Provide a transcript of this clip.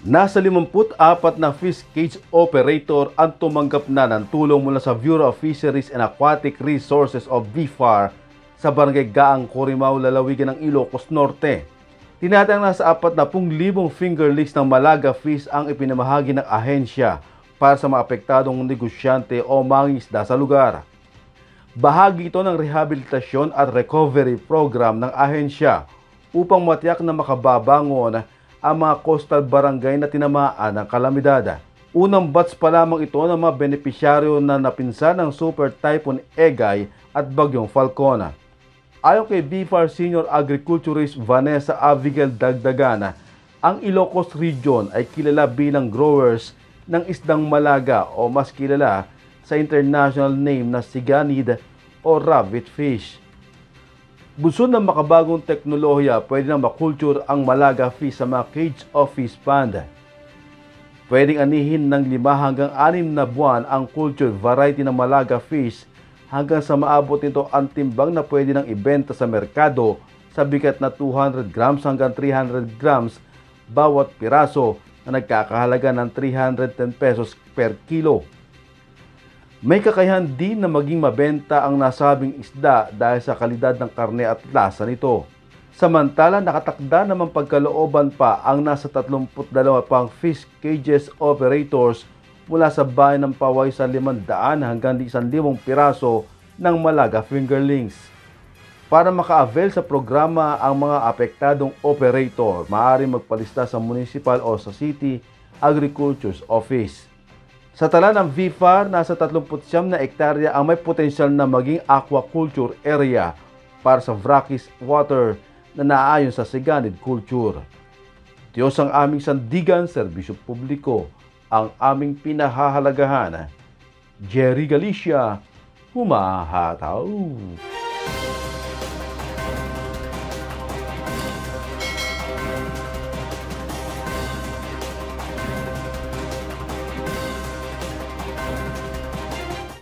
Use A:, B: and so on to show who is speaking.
A: Nasa 54 na fish cage operator ang tumanggap na ng tulong mula sa Bureau of Fisheries and Aquatic Resources of BIFAR sa Barangay Gaang, Corimao, lalawigan ng Ilocos Norte. Tinatayang nasa 40,000 fingerlings ng malaga fish ang ipinamahagi ng ahensya para sa mga apektadong negosyante o mangingisda sa lugar. Bahagi ito ng rehabilitasyon at recovery program ng ahensya upang matiyak na makababangon ang mga coastal barangay na tinamaan ng kalamidad. Unang batch pa lamang ito ng mga benepisyaryo na napinsan ng Super Typhoon Egay at Bagyong Falcon. Ayon kay BIFAR Senior Agriculturist Vanessa Abigail Dagdagana, ang Ilocos Region ay kilala bilang growers ng isdang malaga o mas kilala sa international name na siganid o rabbit fish. Bunsod ng makabagong teknolohiya, pwede nang makulture ang malaga fish sa mga cage o fish pond. Pwedeng anihin ng 5 hanggang 6 na buwan ang culture variety ng malaga fish hanggang sa maabot nito ang timbang na pwede nang ibenta sa merkado sa bigat na 200 grams hanggang 300 grams bawat piraso na nagkakahalaga ng 310 pesos per kilo. May kakayahan din na maging mabenta ang nasabing isda dahil sa kalidad ng karne at lasa nito. Samantala, nakatakda naman pagkalooban pa ang nasa 32 pang fish cages operators mula sa bayan ng Paway sa 500 hanggang 1,000 piraso ng malaga fingerlings. Para maka-avail sa programa ang mga apektadong operator, maaaring magpalista sa municipal o sa city agriculture's office. Sa tala ng BIFAR, nasa 39 na ektarya ang may potensyal na maging aquaculture area para sa brackish water na naayon sa siganid culture. Diyos ang aming sandigan, serbisyo publiko ang aming pinahahalagahan. Jerry Galicia, humahataw.